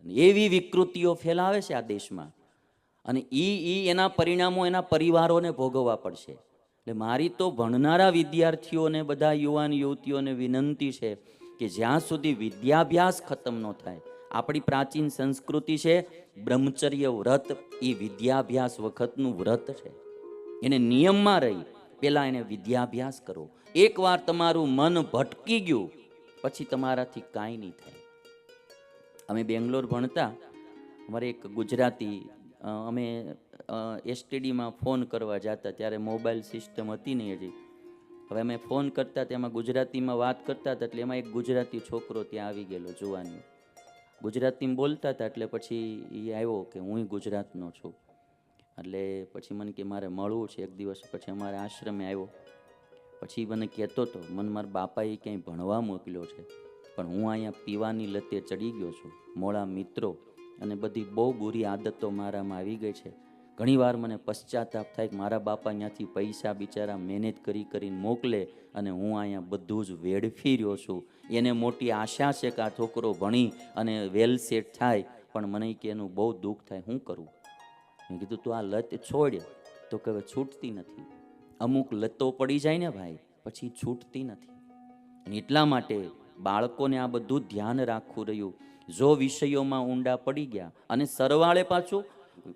એવી વિકૃતિઓ ફેલાવે છે આ દેશમાં, અને એના પરિણામો એના પરિવારોને ભોગવવા પડશે. એટલે મારી તો ભણનારા વિદ્યાર્થીઓને, બધા યુવાન યુવતીઓને વિનંતી છે કે જ્યાં સુધી વિદ્યાભ્યાસ ખતમ ન થાય, આપણી પ્રાચીન સંસ્કૃતિ છે બ્રહ્મચર્ય વ્રત, એ વિદ્યાભ્યાસ વખતનું વ્રત છે. એને નિયમમાં રહી પેલા એને વિદ્યાભ્યાસ કરો. એકવાર તમારું મન ભટકી ગયું પછી તમારાથી કાંઈ નહીં થાય. અમે બેંગ્લોર ભણતા, અમારે એક ગુજરાતી, અમે એસટીડીમાં ફોન કરવા જતા, ત્યારે મોબાઈલ સિસ્ટમ હતી નહીં હજી. હવે અમે ફોન કરતા તેમાં ગુજરાતીમાં વાત કરતા હતા, એટલે એમાં એક ગુજરાતી છોકરો ત્યાં આવી ગયેલો, જુવાની, ગુજરાતીમાં બોલતા હતા. એટલે પછી એ આવ્યો કે હું ગુજરાતનો છું. એટલે પછી મને કે મારે મળવું છે એક દિવસ. પછી અમારે આશ્રમે આવ્યો. પછી મને કહેતો હતો, મને મારા બાપાએ ક્યાંય ભણવા મોકલ્યો છે, પણ હું અહીંયા પીવાની લતે ચડી ગયો છું. મોળા મિત્રો અને બધી બહુ બુરી આદતો મારામાં આવી ગઈ છે. ઘણીવાર મને પશ્ચાતાપ થાય કે મારા બાપા અહીંયાથી પૈસા બિચારા મહેનત કરી કરીને મોકલે, અને હું અહીંયા બધું જ વેડફી રહ્યો છું. એને મોટી આશા છે કે આ છોકરો ભણી અને વેલ સેટ થાય, પણ મને કે એનું બહુ દુઃખ થાય, શું કરું? મેં કીધું તું આ લત છોડ, તો કે છૂટતી નથી. અમુક લતો પડી જાય ને ભાઈ, પછી છૂટતી નથી. અને એટલા માટે બાળકોને આ બધું ધ્યાન રાખવું રહ્યું. જો વિષયોમાં ઊંડા પડી ગયા, અને સરવાળે પાછું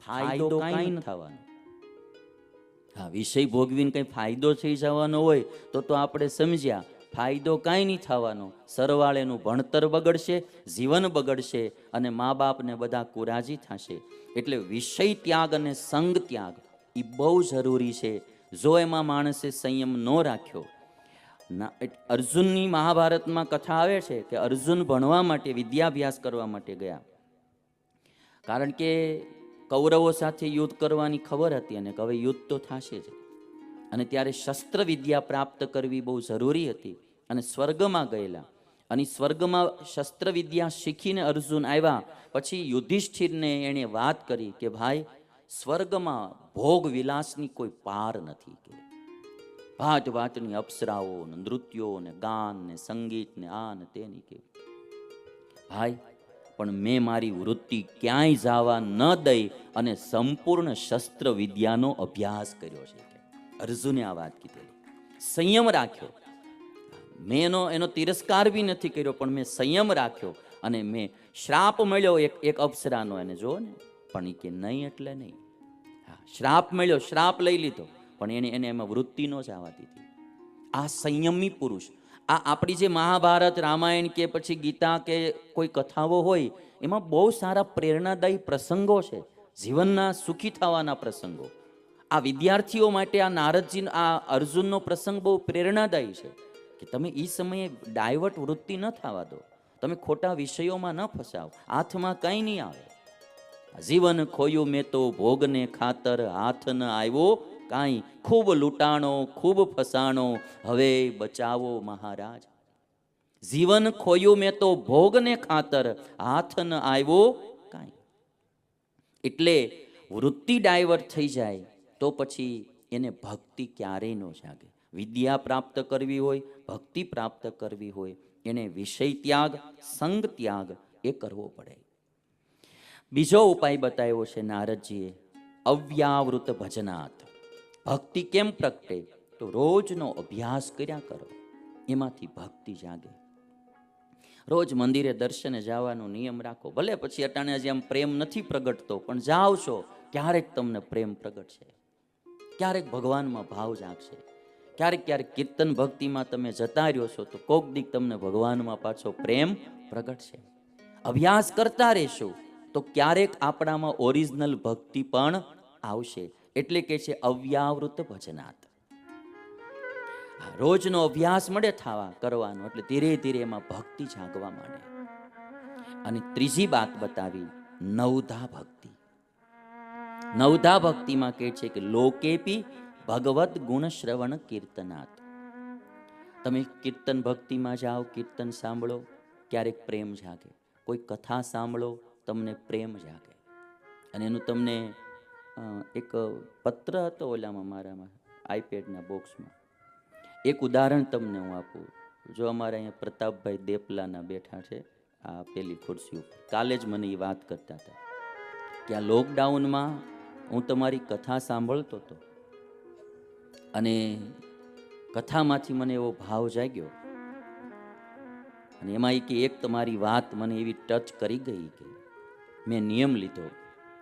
ફાયદો કાંઈ ન થવાનો. હા, વિષય ભોગવીને કંઈ ફાયદો થઈ જવાનો હોય તો આપણે સમજ્યા, ફાયદો કાંઈ નહીં થવાનો. સરવાળેનું ભણતર બગડશે, જીવન બગડશે, અને મા બાપને બધા કુરાજી થશે. એટલે વિષય ત્યાગ અને સંગ ત્યાગ એ બહુ જરૂરી છે. જો એમાં માણસે સંયમ ન રાખ્યો. અર્જુનની મહાભારતમાં કથા આવે છે કે અર્જુન ભણવા માટે, વિદ્યાભ્યાસ કરવા માટે ગયા. કારણ કે કૌરવો સાથે યુદ્ધ કરવાની ખબર હતી, અને હવે યુદ્ધ તો થશે જ, અને ત્યારે શસ્ત્ર વિદ્યા પ્રાપ્ત કરવી બહુ જરૂરી હતી. અને સ્વર્ગમાં ગયેલા, અને સ્વર્ગમાં શસ્ત્ર વિદ્યા શીખીને અર્જુન આવ્યા. પછી યુધિષ્ઠિરને એણે વાત કરી કે ભાઈ, સ્વર્ગમાં ભોગ વિલાસની કોઈ પાર નથી. કે ભાત ભાતની અપ્સરાઓ ને નૃત્યો ને ગાન ને સંગીત ને આ ને તેની, કે ભાઈ પણ મેં મારી વૃત્તિ ક્યાંય જવા ન દઈ અને સંપૂર્ણ શસ્ત્ર વિદ્યાનો અભ્યાસ કર્યો છે. અર્જુને આ વાત કીધેલી. સંયમ રાખ્યો. મેં એનો તિરસ્કાર બી નથી કર્યો, પણ મેં સંયમ રાખ્યો. અને મેં શ્રાપ મળ્યો એક અપ્સરાનો, એને જો ને, પણ એ કે નહીં એટલે નહીં. હા, શ્રાપ મળ્યો, શ્રાપ લઈ લીધો, પણ એને એમાં વૃત્તિ ન જ આવવા દીધી. આ સંયમી પુરુષ. આ આપણી જે મહાભારત, રામાયણ કે પછી ગીતા કે કોઈ કથાઓ હોય, એમાં બહુ સારા પ્રેરણાદાયી પ્રસંગો છે, જીવનના સુખી થવાના પ્રસંગો. આ વિદ્યાર્થીઓ માટે આ નારદજી, આ અર્જુનનો પ્રસંગ બહુ પ્રેરણાદાયી છે કે તમે એ સમયે ડાયવર્ટ વૃત્તિ ન થવા દો, તમે ખોટા વિષયોમાં ન ફસાવ, હાથમાં કંઈ નહીં આવે. જીવન ખોયું મેં તો ભોગને ખાતર, હાથ ન આવ્યો કાંઈ, ખૂબ લૂંટાણો ખૂબ ફસાણો, હવે બચાવો મહારાજ. જીવન ખોયું મેં તો ભોગને ખાતર, હાથ ન આવ્યો કાંઈ. એટલે વૃત્તિ ડાયવર્ટ થઈ જાય તો પછી એને ભક્તિ ક્યારેય ન જાગે. વિદ્યા પ્રાપ્ત કરવી હોય, ભક્તિ પ્રાપ્ત કરવી હોય, એને વિષય ત્યાગ, સંગ ત્યાગ એ કરવો પડે. બીજો ઉપાય બતાવ્યો છે નારદજીએ, અવ્યાવૃત ભજનાત. ભક્તિ કેમ પ્રગટે? તો રોજનો અભ્યાસ કર્યા કરો, એમાંથી ભક્તિ જાગે. રોજ મંદિરે દર્શને જવાનો નિયમ રાખો. ભલે પછી અટાણે જેમ પ્રેમ નથી પ્રગટતો, પણ જાઓ છો, ક્યારેક તમને પ્રેમ પ્રગટશે, ક્યારેક ભગવાનમાં ભાવ જાગશે. ક્યારેક કીર્તન ભક્તિમાં તમે જતા રહ્યો છો તો કોક દીક તમને ભગવાનમાં પાછો પ્રેમ પ્રગટશે. અભ્યાસ કરતા રહેશો તો ક્યારેક આપણામાં ઓરિજિનલ ભક્તિ પણ આવશે. એટલે કે છે અવ્યાવૃત ભજનાત. રોજનો અભ્યાસ મળે થવા કરવાનો, એટલે ધીરે ધીરે એમાં ભક્તિ જાગવા માંડે. અને ત્રીજી વાત બતાવી, નવધા ભક્તિ. નવધા ભક્તિમાં કહે છે કે લોકેપી ભગવત ગુણ શ્રવણ કીર્તનાત. તમે કીર્તન ભક્તિમાં જાઓ, કીર્તન સાંભળો, ક્યારેક પ્રેમ જાગે. કોઈ કથા સાંભળો, તમને પ્રેમ જાગે. અને એનું તમને એક પત્ર હતો ઓલામાં, મારામાં આઈપેડના બોક્સમાં, એક ઉદાહરણ તમને હું આપું. જો અમારા અહીંયા પ્રતાપભાઈ દેપલાના બેઠા છે, આ પેલી ખુરશી ઉપર. કાલે જ મને એ વાત કરતા હતા કે આ લોકડાઉનમાં હું તમારી કથા સાંભળતો હતો અને કથામાંથી મને એવો ભાવ જાગ્યો અને એમાં કે એક તમારી વાત મને એવી ટચ કરી ગઈ કે મેં નિયમ લીધો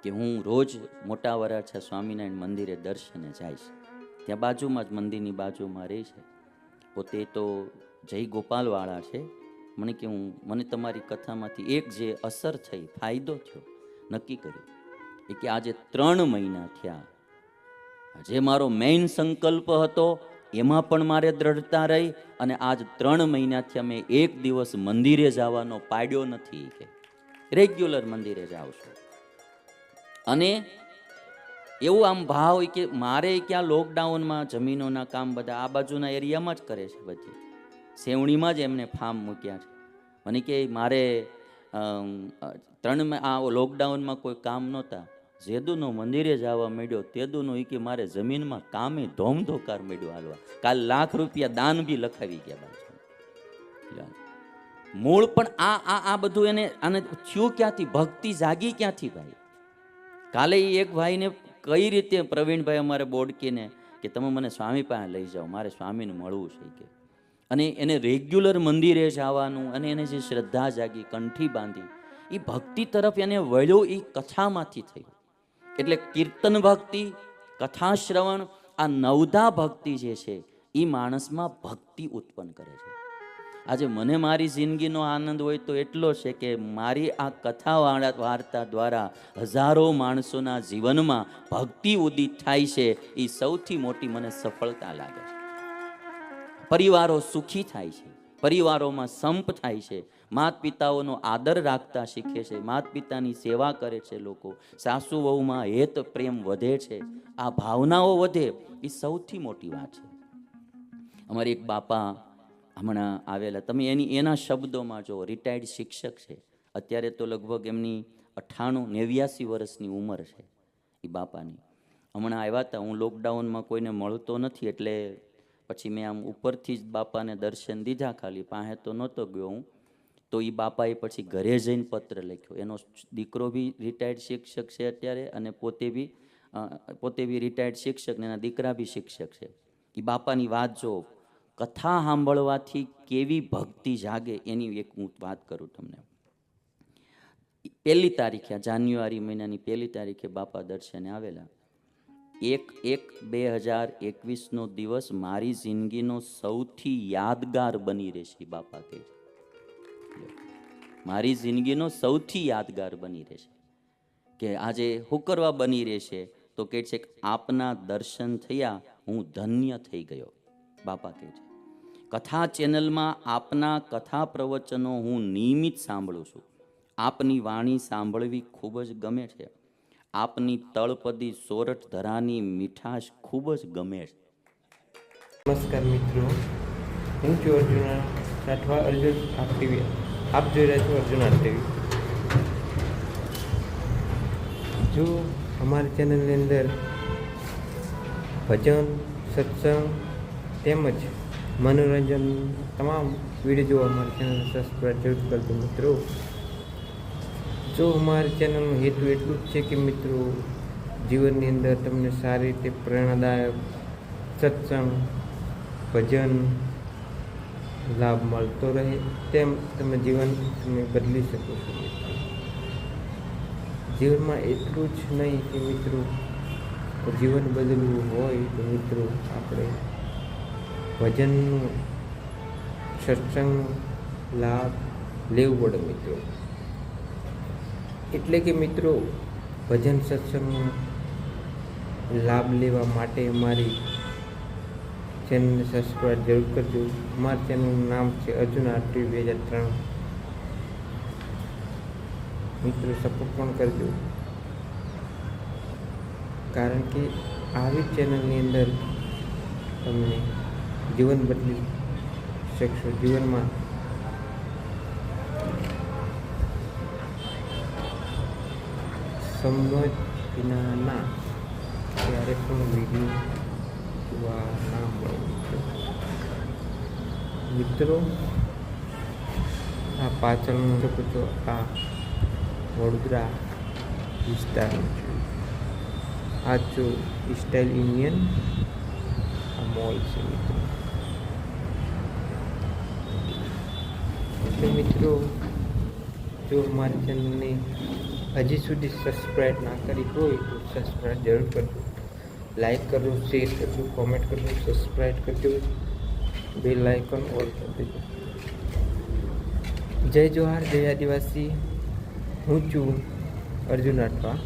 કે હું રોજ મોટા વરાછા સ્વામિનારાયણ મંદિરે દર્શને જઈશ. ત્યાં બાજુમાં જ મંદિરની બાજુમાં રહે છે. પોતે તો જય ગોપાલવાળા છે. મને તમારી કથામાંથી એક જે અસર થઈ, ફાયદો થયો, નક્કી કર્યું એ કે આજે 3 મહિના થયા. જે મારો મેઇન સંકલ્પ હતો એમાં પણ મારે દ્રઢતા રહી અને આજ 3 મહિનાથી અમે એક દિવસ મંદિરે જવાનો પાડ્યો નથી કે રેગ્યુલર મંદિરે જાઉં છું. અને એવું આમ ભાવ કે મારે ક્યાં લોકડાઉનમાં જમીનોના કામ બધા આ બાજુના એરિયામાં જ કરે છે. બધી સેવણીમાં જ એમને ફાર્મ મૂક્યા છે. મને કે મારે આ લોકડાઉનમાં કોઈ કામ નહોતા, જેદુનો મંદિરે જવા માંડ્યો તેદુનો એ કે મારે જમીનમાં કામે ધોમધોકાર માંડ્યો હાલવા. કાલ ₹1,00,000 દાન બી લખાવી ગયા બાજુ. મૂળ પણ આ બધું એને આને થયું ક્યાંથી? ભક્તિ જાગી ક્યાંથી ભાઈ? કાલે એક ભાઈને કઈ રીતે પ્રવીણભાઈ અમારે બોડકીને કે તમે મને સ્વામી પાસે લઈ જાઓ, મારે સ્વામીને મળવું છે કે. અને એને રેગ્યુલર મંદિરે જવાનું અને એને જે શ્રદ્ધા જાગી, કંઠી બાંધી, એ ભક્તિ તરફ એને વળ્યો એ કથામાંથી થયું. એટલે કીર્તન ભક્તિ, કથા શ્રવણ, આ નવધા ભક્તિ જે છે એ માણસમાં ભક્તિ ઉત્પન્ન કરે છે. આજે મને મારી જિંદગીનો આનંદ હોય તો એટલો છે કે મારી આ કથા વાર્તા દ્વારા હજારો માણસોના જીવનમાં ભક્તિ ઉદિત થાય છે. એ સૌથી મોટી મને સફળતા લાગે છે. પરિવારો સુખી થાય છે, પરિવારોમાં સંપ થાય છે, માતા પિતાઓનો આદર રાખતા શીખે છે, માતા પિતાની સેવા કરે છે લોકો, સાસુ વહુમાં હેત પ્રેમ વધે છે, આ ભાવનાઓ વધે એ સૌથી મોટી વાત છે. અમારી એક બાપા હમણાં આવેલા, તમે એના શબ્દોમાં જો, રિટાયર્ડ શિક્ષક છે, અત્યારે તો લગભગ એમની 89 વર્ષની ઉંમર છે એ બાપાની. હમણાં આવ્યા હતા, હું લોકડાઉનમાં કોઈને મળતો નથી એટલે પછી મેં આમ ઉપરથી જ બાપાને દર્શન દીધા, ખાલી પાસે તો નહોતો ગયો હું. તો એ બાપાએ પછી ઘરે જઈને પત્ર લખ્યો. એનો દીકરો બી રિટાયર્ડ શિક્ષક છે અત્યારે અને પોતે બી રિટાયર્ડ શિક્ષક ને એના દીકરા બી શિક્ષક છે. એ બાપાની વાત જો, કથા સાંભળવાથી કેવી ભક્તિ જાગે એની એક હું વાત કરું તમને. 1 તારીખે, જાન્યુઆરી મહિનાની 1 તારીખે બાપા દર્શને આવેલા. 1/1/2021 દિવસ મારી જિંદગીનો સૌથી યાદગાર બની રહેશે બાપા કહે છે. મારી જિંદગીનો સૌથી યાદગાર બની રહેશે કે આજે શું કરવા બની રહેશે તો કહે છે કે આપના દર્શન થયા હું ધન્ય થઈ ગયો. બાપા કહે છે કથા ચેનલમાં આપના કથા પ્રવચનો હું નિયમિત સાંભળું છું. આપની વાણી સાંભળવી ખૂબ જ ગમે છે. આપની તળપદી સોરઠ ધરાની મીઠાશ ખૂબ જ ગમે છે. નમસ્કાર મિત્રો, હું છું અર્જુન રાઠવા, અર્જુન આપ ટીવી. આપ જોઈ રહ્યા છો અર્જુન ટીવી. જો અમારી ચેનલની અંદર ભજન, સત્સંગ તેમજ મનોરંજન તમામ વિડીયો જોવા અમારી ચેનલ સબસ્ક્રાઈબ જરૂર કરજો મિત્રો. જો અમારી ચેનલનો હેતુ એટલું જ છે કે મિત્રો જીવનની અંદર તમને સારી રીતે પ્રેરણાદાયક સત્સંગ, ભજન લાભ મળતો રહે, તેમ તમે જીવન તમે બદલી શકો છો. જીવનમાં એટલું જ નહીં કે મિત્રો જીવન બદલવું હોય તો મિત્રો આપણે ભજનનું, સત્સંગનું લાભ લેવું પડે મિત્રો. એટલે કે મિત્રો ભજન સત્સંગનો લાભ લેવા માટે અમારી ચેનલને સબસ્ક્રાઈબ જરૂર કરજો. અમારી ચેનલનું નામ છે અર્જુન આરટી 2003. મિત્રો સપોર્ટ પણ કરજો, કારણ કે આવી ચેનલની અંદર તમને જીવન બદલી શકશો. જીવનમાં સમજ વિનાના ત્યારે પણ વિડીયો જોવા ના મળે મિત્રો. આ પાછળનું શકો છો આ વડોદરા વિસ્તારનું છે. આ જો સ્ટાઇલ યુનિયન આ મોલ છે મિત્રો. એટલે મિત્રો જો મારી ચેનલને હજી સુધી સબસ્ક્રાઈબ ના કરી હોય તો સબસ્ક્રાઈબ જરૂર કરજો. લાઈક કરજો, શેર કરજો, કોમેન્ટ કરજો, સબસ્ક્રાઈબ કરજો, બેલ આઇકન ઓલ કરી દેજો. જય જોહાર, જય આદિવાસી. હું છું અર્જુન રાઠવા.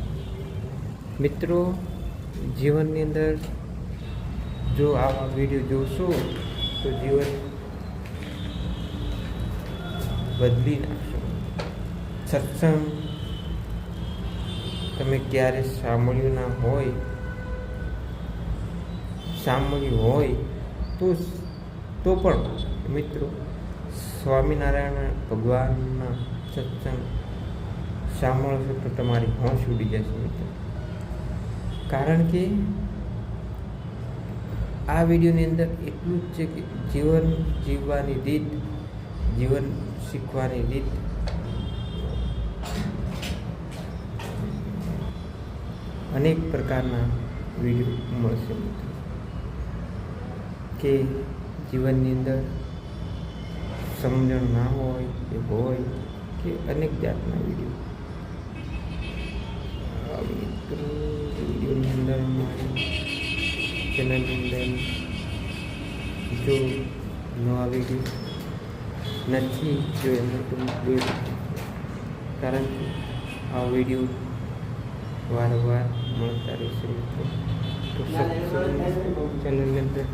મિત્રો, જીવનની અંદર જો આવા વિડીયો જોશો તો જીવન બદલી નાખશો. સત્સંગ તમે ક્યારે સાંભળ્યું હોય તો પણ મિત્રો સ્વામિનારાયણ ભગવાનના સત્સંગ સાંભળશો તો તમારી હોશ ઉડી જશે મિત્રો. કારણ કે આ વિડીયોની અંદર એટલું જ છે કે જીવન જીવવાની રીત, જીવન શીખવાની રીત, અનેક પ્રકારના વિડીયો મળશે મિત્રો. કે જીવનની અંદર સમજણ ના હોય કે હોય કે અનેક જાતના વિડીયો મિત્રો વિડીયોની અંદર મારી ચેનલની અંદર જો નવા વિડીયો નથી જો એમને તો કારણ કે આ વિડીયો વારંવાર મળતા રહેશે મિત્રો. તો ચેનલની અંદર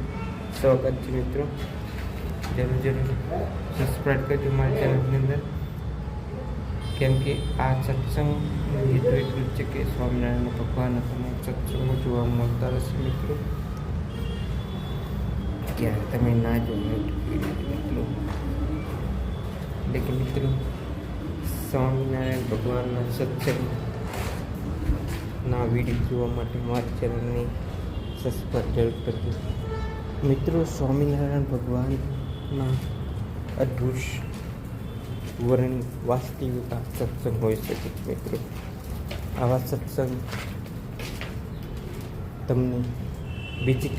સ્વાગત છે મિત્રો. જરૂર સબસ્ક્રાઈબ કરજો મારી ચેનલની અંદર. કેમ કે આ સત્સંગનું હેતુ એટલું જ છે કે સ્વામિનારાયણ ભગવાન તમે સત્સંગો જોવા મળતા રહેશે મિત્રો. ક્યારે તમે ના જોવો મિત્રો. એટલે કે મિત્રો સ્વામિનારાયણ ભગવાનના સત્સંગના વિડીયો જોવા માટે મારી ચેનલની સબસ્ક્રાઈબ જરૂર કરજો મિત્રો. સ્વામિનારાયણ ભગવાનના અદ્ભુત વર્ણન વાસ્તવિક સત્સંગ હોઈ શકે છે મિત્રો. આવા સત્સંગ તમને બીજી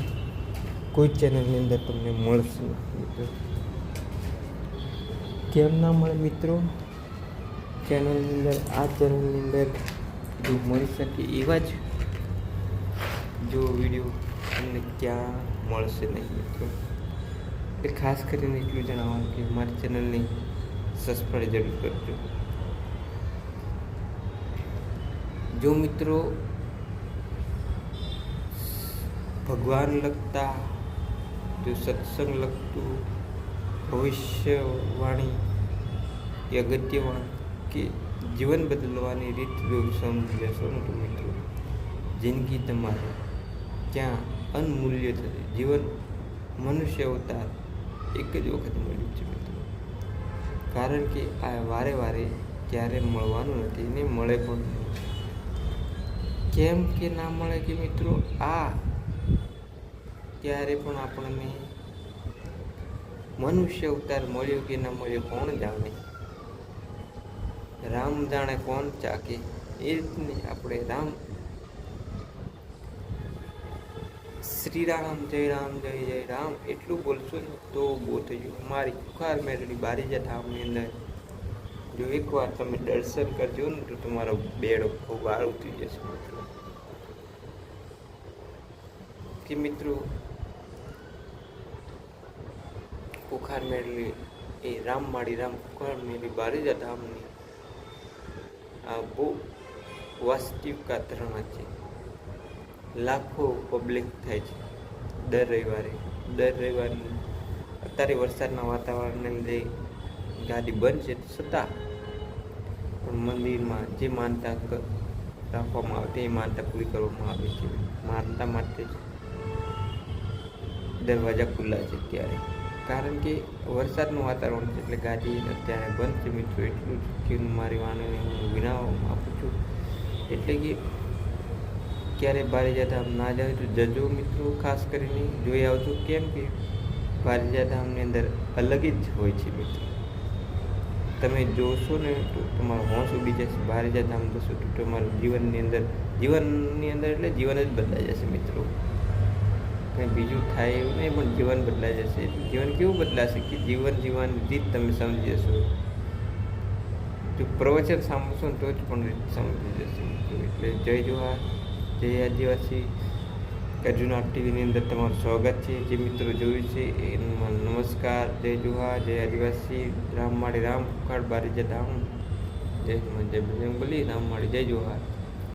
કોઈ ચેનલની અંદર તમને મળશે મિત્રો. કેમ ના મળે મિત્રો? ચેનલની અંદર આ ચેનલની અંદર જો મળી શકે એવા જ જો વિડીયો તમને ક્યાં મળશે નહીં મિત્રો. એટલે ખાસ કરીને એટલું જણાવવાનું કે મારી ચેનલની સબસ્ક્રાઈબ જરૂર કરજો. જો મિત્રો ભગવાન લગતા જો સત્સંગ લગતું ભવિષ્યવાણી કે અગત્યવાણી કે જીવન બદલવાની રીત જો સમજી લેશો ને તો મિત્રો જિંદગી તમારી ક્યાં અનમૂલ્ય થશે. જીવન મનુષ્ય અવતાર એક જ વખત મળ્યું છે મિત્રો. કારણ કે આ વારે વારે ક્યારે મળવાનું નથી ને મળે પણ નહીં. કેમ કે ના મળે કે મિત્રો આ ક્યારે પણ આપણને મનુષ્ય અવતાર મળ્યો કે ના મળ્યો કોણ જાણે. રામ જાણે કોણ ચાકે. એ રીતને આપણે રામ શ્રી રામ જય રામ એટલું બોલશો ને તો બહુ થઈ ગયું. મારી કુખાર મેળવી બારીજા ધામની અંદર જો એકવાર તમે દર્શન કરજો ને તો તમારો બેડો ખૂબ વાર ઉતરી જશે મિત્રો. કે મિત્રો કુખાર મેળવી એ રામમાળી રામ કુખાર મેળવી બારીજા ધામની આ બહુ વાસ્તવિક ધારણા છે. લાખો પબ્લિક થાય છે દર રવિવારે. અત્યારે વરસાદના વાતાવરણને લીધે ગાડી બંધ છે છતાં પણ મંદિરમાં જે માનતા રાખવામાં આવે તે માનતા પૂરી કરવામાં આવે છે. માનતા માટે જ દરવાજા ખુલ્લા છે ત્યારે. કારણ કે વરસાદનું વાતાવરણ છે એટલે ગાડી અત્યારે બંધ છે મિત્રો. એટલું જ કે મારી વાણીને હું વિરામ આપું છું. એટલે કે ક્યારે બારીજા ધામ ના જાય તો જજો મિત્રો. ખાસ કરીને જોઈ આવજો. કેમ કે બારીજા ધામની અંદર અલગ જ હોય છે મિત્રો. તમે જોશો ને તો તમારો હોશ ઉડી જશે. બારેજા ધામ જશો તો તમારું જીવનની અંદર એટલે જીવન જ બદલાઈ જશે મિત્રો. કંઈ બીજું થાય એવું નહીં, પણ જીવન બદલાઈ જશે. જીવન કેવું બદલાશે કે જીવન જીવવાની રીત તમે સમજી જશો. જો પ્રવચન સાંભળશો ને તો જ પણ રીત સમજી જશે મિત્રો. એટલે જય જોહાર, જય આદિવાસી. અર્જુન ટીવીની અંદર તમારું સ્વાગત છે. જે મિત્રો જોયું છે એમાં નમસ્કાર, જય જોહાર, જય આદિવાસી. રામ માળી રામ પુખાડ બારેજા ધામ. જય બજરંગબલી, રામ માળી, જય જોહાર.